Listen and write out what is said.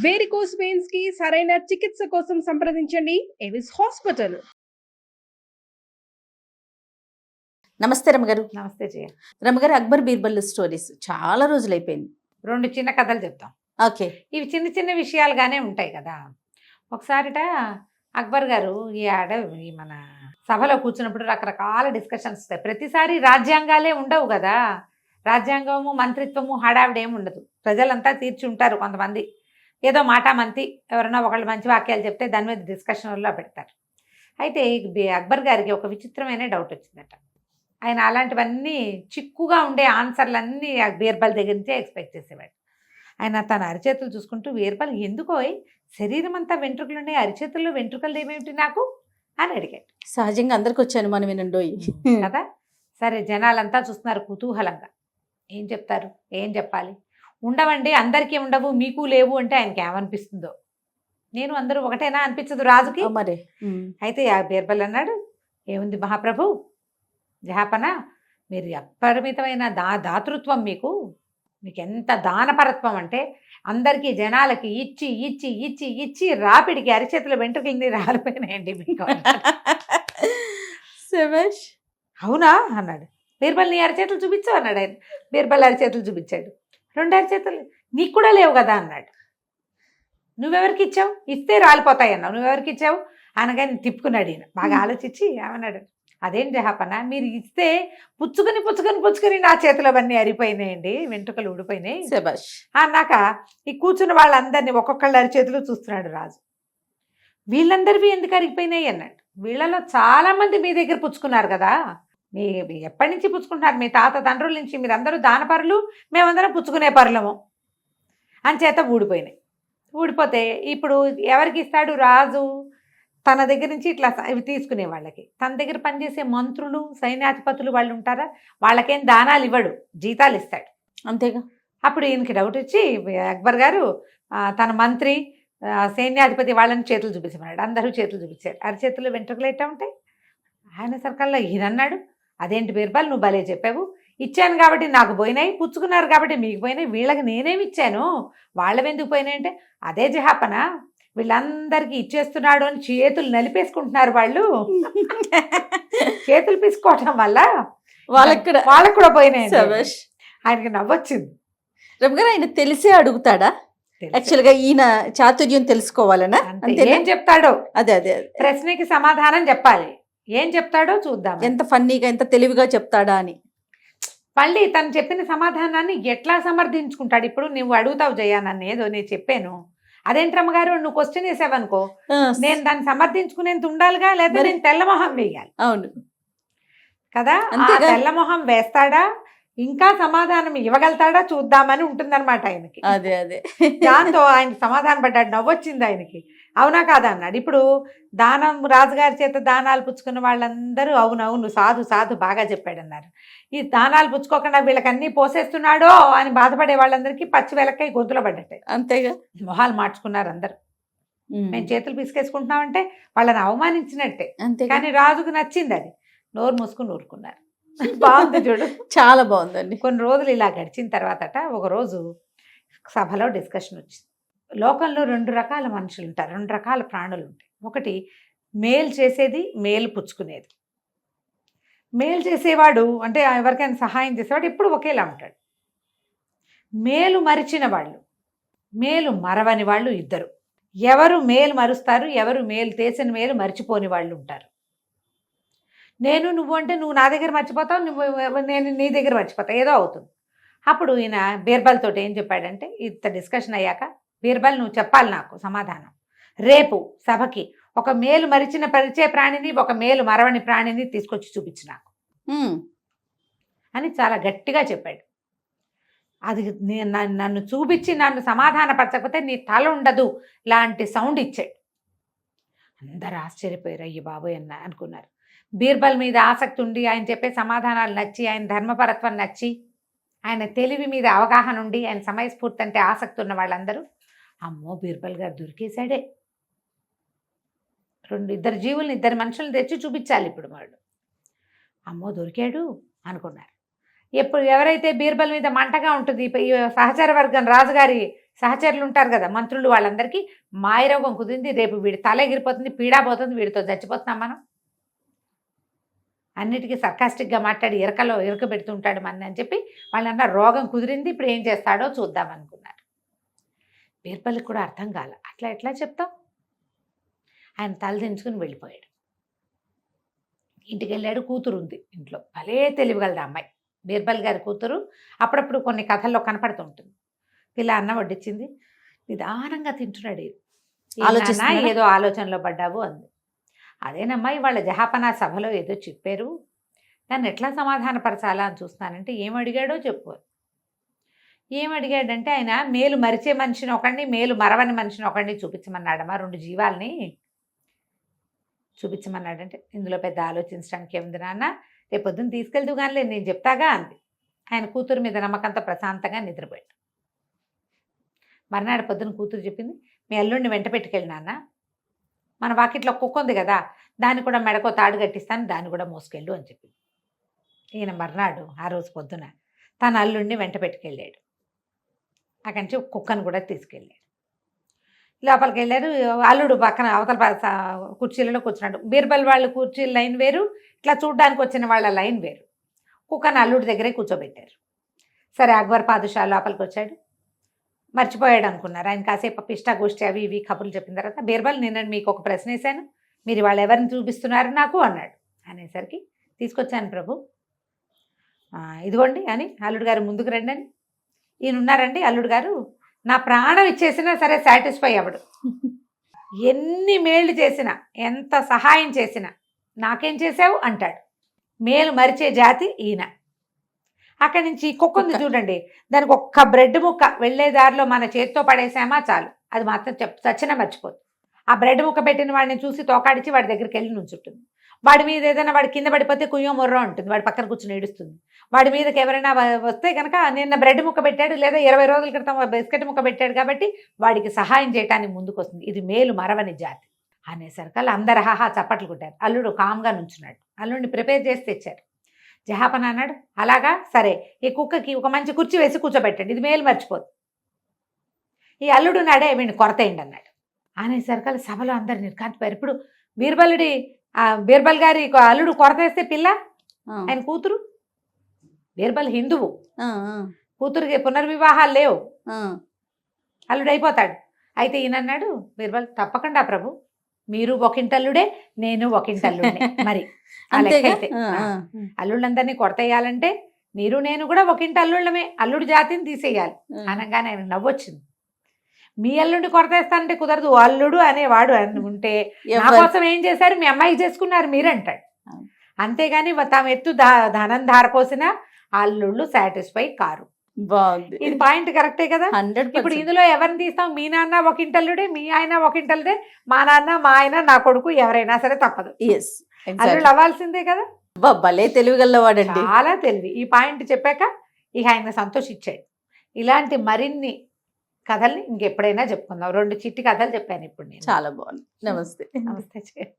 Varicose veins కి సరైన చికిత్స కోసం సంప్రదించండి ఎవిస్ హాస్పిటల్. నమస్తే రమగారు. నమస్తే జయ. రమగారు, అక్బర్ బీర్బల్ స్టోరీస్ చాలా రోజులు అయిపోయింది. 2 చిన్న కథలు చెప్తాం. ఓకే. ఇవి చిన్న చిన్న విషయాలుగానే ఉంటాయి కదా. ఒకసారిట అక్బర్ గారు ఈ మన సభలో కూర్చున్నప్పుడు రకరకాల డిస్కషన్స్ వస్తాయి. ప్రతిసారి రాజ్యాంగాలే ఉండవు కదా. రాజ్యాంగము మంత్రిత్వము హడావిడేమి ఉండదు. ప్రజలంతా తీర్చి ఉంటారు. కొంతమంది ఏదో మాటామంతి ఎవరైనా ఒకళ్ళు మంచి వాక్యాలు చెప్తే దాని మీద డిస్కషన్లో పెడతారు. అయితే అక్బర్ గారికి ఒక విచిత్రమైన డౌట్ వచ్చిందట. ఆయన అలాంటివన్నీ చిక్కుగా ఉండే ఆన్సర్లన్నీ బీర్బల్ దగ్గర నుంచే ఎక్స్పెక్ట్ చేసేవాడు. ఆయన తన అరిచేతులు చూసుకుంటూ, బీర్బల్ ఎందుకో శరీరం అంతా వెంట్రుకలు ఉన్నాయి, అరిచేతుల్లో వెంట్రుకలు ఏమేమిటి నాకు అని అడిగాడు. సహజంగా అందరికి వచ్చాను మనం వినండోయి కదా. సరే, జనాలంతా చూస్తున్నారు కుతూహలంగా. ఏం చెప్తారు, ఏం చెప్పాలి? ఉండవండి, అందరికీ ఉండవు, మీకు లేవు అంటే ఆయనకి ఏమనిపిస్తుందో. నేను అందరూ ఒకటేనా అనిపించదు రాజుకి. మరి అయితే ఆ బీర్బల్ అన్నాడు, ఏముంది మహాప్రభు, జహాపన, మీరు అపరిమితమైన దాతృత్వం, మీకు ఎంత దానపరత్వం అంటే అందరికీ జనాలకి ఇచ్చి ఇచ్చి ఇచ్చి ఇచ్చి రాపిడికి అరిచేతుల వెంట్రుకలని రాలిపోయినాయండి మీకు. అవునా అన్నాడు. బీర్బల్ నీ అరిచేతులు చూపించు అన్నాడు ఆయన. బీర్బల్ అరిచేతులు చూపించాడు. 2 అరిచేతులు నీకు కూడా లేవు కదా అన్నాడు. నువ్వెవరికి ఇచ్చావు? ఇస్తే రాలిపోతాయి అన్నావు, నువ్వెవరికి ఇచ్చావు అనగానే తిప్పుకున్నాడు ఈయన. బాగా ఆలోచించి ఏమన్నాడు, అదేం జహాపన, మీరు ఇస్తే పుచ్చుకొని పుచ్చుకొని పుచ్చుకొని నా చేతులు అవన్నీ అరిపోయినాయండి, వెంట్రుకలు ఊడిపోయినాయి అన్నాక ఈ కూర్చున్న వాళ్ళందరినీ ఒక్కొక్కళ్ళు అరిచేతులు చూస్తున్నాడు రాజు. వీళ్ళందరివి ఎందుకు అరిగిపోయినాయి అన్నాడు. వీళ్ళలో చాలా మంది మీ దగ్గర పుచ్చుకున్నారు కదా, మీ ఎప్పటి నుంచి పుచ్చుకుంటున్నారు, మీ తాత తండ్రుల నుంచి, మీరందరూ దానపరులు, మేమందరం పుచ్చుకునే పరులము అంచేత ఊడిపోయినాయి. ఊడిపోతే ఇప్పుడు ఎవరికి ఇస్తాడు రాజు? తన దగ్గర నుంచి ఇట్లా ఇవి తీసుకునే వాళ్ళకి. తన దగ్గర పనిచేసే మంత్రులు, సైన్యాధిపతులు వాళ్ళు ఉంటారా, వాళ్ళకేం దానాలు ఇవ్వడు, జీతాలు ఇస్తాడు అంతేగా. అప్పుడు ఈయనకి డౌట్ వచ్చి అక్బర్ గారు తన మంత్రి, సైన్యాధిపతి వాళ్ళని చేతులు చూపించమన్నాడు. అందరూ చేతులు చూపించారు. అరిచేతులు వెంట్రుకలు ఎట్టా ఉంటాయి. ఆయన సర్కల్లో ఈయన అన్నాడు, అదేంటి బీర్బల్, నువ్వు భలే చెప్పావు, ఇచ్చాను కాబట్టి నాకు పోయినాయి, పుచ్చుకున్నారు కాబట్టి మీకు పోయినాయి, వీళ్ళకి నేనేమి ఇచ్చాను, వాళ్ళవెందుకు పోయినాయి అంటే, అదే జహాపన, వీళ్ళందరికీ ఇచ్చేస్తున్నాడు అని చేతులు నలిపేసుకుంటున్నారు వాళ్ళు. చేతులు పీసుకోవటం వల్ల వాళ్ళకి కూడా పోయినాయి. ఆయనకి నవ్వొచ్చింది. రమగారు, ఆయన తెలిసే అడుగుతాడా? యాక్చువల్గా ఈయన చాతుర్యం తెలుసుకోవాలనా? ఏం చెప్తాడో అదే అదే ప్రశ్నకి సమాధానం చెప్పాలి. ఏం చెప్తాడో చూద్దాం. ఎంత ఫన్నీగా, ఎంత తెలివిగా చెప్తాడా అని. మళ్ళీ తను చెప్పిన సమాధానాన్ని ఎట్లా సమర్థించుకుంటాడు. ఇప్పుడు నువ్వు అడుగుతావు జయ, నన్ను ఏదో నేను చెప్పాను, అదేంటి రమ్మగారు నువ్వు క్వశ్చన్ వేసావనుకో, నేను దాన్ని సమర్థించుకునేంత ఉండాలిగా, లేదా నేను తెల్లమొహం వేయాలి. అవును కదా. తెల్లమొహం వేస్తాడా, ఇంకా సమాధానం ఇవ్వగలుగుతాడా చూద్దామని ఉంటుందన్నమాట ఆయనకి. అదే అదే దాంతో ఆయన సమాధానం పడ్డాడు. నవ్వొచ్చింది ఆయనకి. అవునా కాదా అన్నాడు. ఇప్పుడు దానం, రాజుగారి చేత దానాలు పుచ్చుకున్న వాళ్ళందరూ అవునవును సాధు సాధు బాగా చెప్పాడన్నారు. ఈ దానాలు పుచ్చుకోకుండా వీళ్ళకన్నీ పోసేస్తున్నాడో అని బాధపడే వాళ్ళందరికీ పచ్చి వెలక్కై గొంతులో పడ్డట్టే. అంతేగా. మొహాలు మార్చుకున్నారు అందరు. మేము చేతులు పిసికేసుకుంటున్నామంటే వాళ్ళని అవమానించినట్టే. కానీ రాజుకు నచ్చింది అది. నోరు మూసుకుని ఊరుకున్నారు. బాగుంది చూడు, చాలా బాగుందండి. కొన్ని రోజులు ఇలా గడిచిన తర్వాతట ఒకరోజు సభలో డిస్కషన్ వచ్చింది. లోకంలో 2 రకాల మనుషులు ఉంటారు, 2 రకాల ప్రాణులు ఉంటాయి. ఒకటి మేలు చేసేది, మేలు పుచ్చుకునేది. మేలు చేసేవాడు అంటే ఎవరికైనా సహాయం చేసేవాడు ఎప్పుడు ఒకేలా ఉంటాడు. మేలు మరిచిన వాళ్ళు, మేలు మరవని వాళ్ళు ఇద్దరు. ఎవరు మేలు మరుస్తారు, ఎవరు మేలు చేసిన మేలు మర్చిపోని వాళ్ళు ఉంటారు. నేను నువ్వు అంటే నువ్వు నా దగ్గర మర్చిపోతావు, నేను నీ దగ్గర మర్చిపోతావు, ఏదో అవుతుంది. అప్పుడు ఈయన బీర్బల్ తోటి ఏం చెప్పాడంటే, ఇంత డిస్కషన్ అయ్యాక, బీర్బల్ నువ్వు చెప్పాలి నాకు సమాధానం. రేపు సభకి ఒక మేలు మరిచిన పరిచే ప్రాణిని, ఒక మేలు మరవని ప్రాణిని తీసుకొచ్చి చూపించు నాకు అని చాలా గట్టిగా చెప్పాడు. అది నన్ను చూపించి నన్ను సమాధానపరచకపోతే నీ తల ఉండదు లాంటి సౌండ్ ఇచ్చాడు. అందరు ఆశ్చర్యపోయారు. అయ్యి బాబోయ్ అన్న అనుకున్నారు. బీర్బల్ మీద ఆసక్తి ఉండి, ఆయన చెప్పే సమాధానాలు నచ్చి, ఆయన ధర్మపరత్వం నచ్చి, ఆయన తెలివి మీద అవగాహన ఉండి, ఆయన సమయస్ఫూర్తి అంటే ఆసక్తి ఉన్న వాళ్ళందరూ అమ్మో బీర్బల్ గారు దొరికేశాడే, 2 జీవుల్ని, 2 మనుషులను తెచ్చి చూపించాలి ఇప్పుడు వాడు, అమ్మో దొరికాడు అనుకున్నారు. ఎవరైతే బీర్బల్ మీద మంటగా ఉంటుంది, సహచర వర్గం రాజుగారి సహచరులు ఉంటారు కదా మంత్రులు, వాళ్ళందరికీ మాయరోగం కుదిరింది, రేపు వీడి తల ఎగిరిపోతుంది, పీడా పోతుంది, వీడితో చచ్చిపోతున్నాం మనం. అన్నిటికీ సర్కాస్టిక్గా మాట్లాడి ఇరక పెడుతుంటాడు మన అని చెప్పి వాళ్ళన్న రోగం కుదిరింది, ఇప్పుడు ఏం చేస్తాడో చూద్దాం అనుకున్నారు. బీర్బల్కి కూడా అర్థం కాల, అట్లా ఎట్లా చెప్తాం. ఆయన తల దించుకుని వెళ్ళిపోయాడు. ఇంటికి వెళ్ళాడు, కూతురు ఉంది ఇంట్లో, భలే తెలివిగలదు అమ్మాయి. బీర్బల్ గారి కూతురు అప్పుడప్పుడు కొన్ని కథల్లో కనపడుతుంటుంది. పిల్ల అన్నం వడ్డించింది, నిదానంగా తింటున్నాడు. ఏదో ఆలోచనలో పడ్డావు అంది. అదేనమ్మా ఇవాళ జహాపనా సభలో ఏదో చెప్పారు, దాన్ని ఎట్లా సమాధానపరచాలా అని చూస్తున్నానంటే ఏమడిగాడో చెప్పు. ఏమడిగాడంటే ఆయన మేలు మరిచే మనిషిని ఒకడిని, మేలు మరవని మనిషిని ఒకడిని చూపించమన్నాడమ్మా, 2 జీవాల్ని చూపించమన్నాడంటే ఇందులో పెద్ద ఆలోచించడానికి ఏముంది నాన్న, రేపు పొద్దున్న తీసుకెళ్తూ కానీ నేను చెప్తాగా అంది. ఆయన కూతురు మీద నమ్మకంతో ప్రశాంతంగా నిద్రపోయాడు. మర్నాడు పొద్దున్న కూతురు చెప్పింది, మీ అల్లుడిని వెంట పెట్టుకెళ్ళి నాన్న, మన వాకిట్లో కుక్క ఉంది కదా, దాన్ని కూడా మెడకో తాడు కట్టిస్తాను, దాన్ని కూడా మోసుకెళ్ళు అని చెప్పింది. ఈయన మర్నాడు ఆ రోజు పొద్దున తన అల్లుడిని వెంట పెట్టుకెళ్ళాడు. అక్కడి నుంచి కుక్కను కూడా తీసుకెళ్ళాడు. లోపలికి వెళ్ళారు. అల్లుడు పక్కన అవతల కుర్చీలలో కూర్చున్నాడు. బీర్బల్ వాళ్ళు కుర్చీల లైన్ వేరు, ఇట్లా చూడ్డానికి వచ్చిన వాళ్ళ లైన్ వేరు. కుక్కను అల్లుడి దగ్గరే కూర్చోబెట్టారు. సరే అక్బర్ పాదుషా లోపలికి వచ్చాడు. మర్చిపోయాడు అనుకున్నారు. ఆయన కాసేపు పిష్టాగోష్ఠి అవి ఇవి కబుర్లు చెప్పిన తర్వాత, బీర్బల్ నిన్న మీకు ఒక ప్రశ్న వేశాను, మీరు వాళ్ళు ఎవరిని చూపిస్తున్నారు నాకు అన్నాడు. అనేసరికి తీసుకొచ్చాను ప్రభు, ఇదిగోండి అని అల్లుడు గారు ముందుకు రండి అని. ఈయన ఉన్నారండి అల్లుడు గారు, నా ప్రాణం ఇచ్చేసినా సరే సాటిస్ఫై అవ్వడు, ఎన్ని మేళ్ళు చేసినా ఎంత సహాయం చేసినా నాకేం చేసావు అంటాడు. మేలు మరిచే జాతి ఈయన. అక్కడి నుంచి కుక్క ఉంది చూడండి, దానికి ఒక్క బ్రెడ్ ముక్క వెళ్ళే దారిలో మన చేతితో పడేసామా చాలు, అది మాత్రం చచ్చినా మర్చిపోదు. ఆ బ్రెడ్ ముక్క పెట్టిన వాడిని చూసి తోకాడిచి వాడి దగ్గరికి వెళ్ళి నుంచుంటుంది. వాడి మీద ఏదైనా వాడి కింద పడిపోతే కుయ్యో మొర్రో ఉంటుంది, వాడి పక్కన కూర్చొని ఏడుస్తుంది. వాడి మీదకి ఎవరైనా వస్తే కనుక నిన్న బ్రెడ్ ముక్క పెట్టాడు లేదా 20 రోజుల క్రితం బిస్కెట్ ముక్క పెట్టాడు కాబట్టి వాడికి సహాయం చేయడానికి ముందుకు వస్తుంది. ఇది మేలు మరవని జాతి అనేసరికల్లా అందరు హాహా చప్పట్లు కొట్టారు. అల్లుడు కామ్గా నుంచున్నాడు. అల్లుడిని ప్రిపేర్ చేసి తెచ్చారు. జహాపన అన్నాడు, అలాగా సరే ఈ కుక్కకి ఒక మంచి కుర్చీ వేసి కూర్చోబెట్టండి, ఇది మేలు మర్చిపోదు. ఈ అల్లుడు నాడే వీడిని కొరతేయండి అన్నాడు. అనేసరికల్లా సభలో అందరు నిర్కాంతిపోయారు. ఇప్పుడు బీర్బల్ గారి అల్లుడు కొరతేస్తే పిల్ల ఆయన కూతురు, బీర్బల్ హిందువు, కూతురికి పునర్వివాహాలు లేవు, అల్లుడు అయిపోతాడు. అయితే ఈయనన్నాడు బీర్బల్, తప్పకుండా ప్రభు, మీరు ఒకింటల్లుడే నేను ఒకింటల్లుడే, మరి అయితే అల్లుళ్ళందరినీ కొరతేయాలంటే మీరు నేను కూడా ఒకింటి అల్లుళ్ళమే, అల్లుడు జాతిని తీసేయాలి అనగానే ఆయన నవ్వొచ్చింది. మీ అల్లుడిని కొరతేస్తానంటే కుదరదు, అల్లుడు అనేవాడు ఉంటే నా కోసం ఏం చేశారు, మీ అమ్మాయికి చేసుకున్నారు మీరంటాడు. అంతేగాని తాము ఎత్తు ధనం ధారపోసిన అల్లుళ్ళు సాటిస్ఫై కారు. బాగుంది, ఇది పాయింట్ కరెక్టే కదా. 100%. ఇప్పుడు ఇందులో ఎవరిని తీస్తాం, మీ నాన్న ఒకింటల్లుడే, మీ ఆయన ఒకింటల్లుడే, మా నాన్న మా ఆయన నా కొడుకు ఎవరైనా సరే తప్పదు, అల్లుళ్ళు అవ్వాల్సిందే కదా. భలే తెలివిగలవాడండి, చాలా తెలివి. ఈ పాయింట్ చెప్పాక ఇక ఆయన సంతోషించాడు. ఇలాంటి మరిన్ని కథల్ని ఇంకెప్పుడైనా చెప్పుకుందాం. 2 చిట్టి కథలు చెప్పాను ఇప్పుడు నేను. చాలా బాగుంది. నమస్తే. నమస్తే.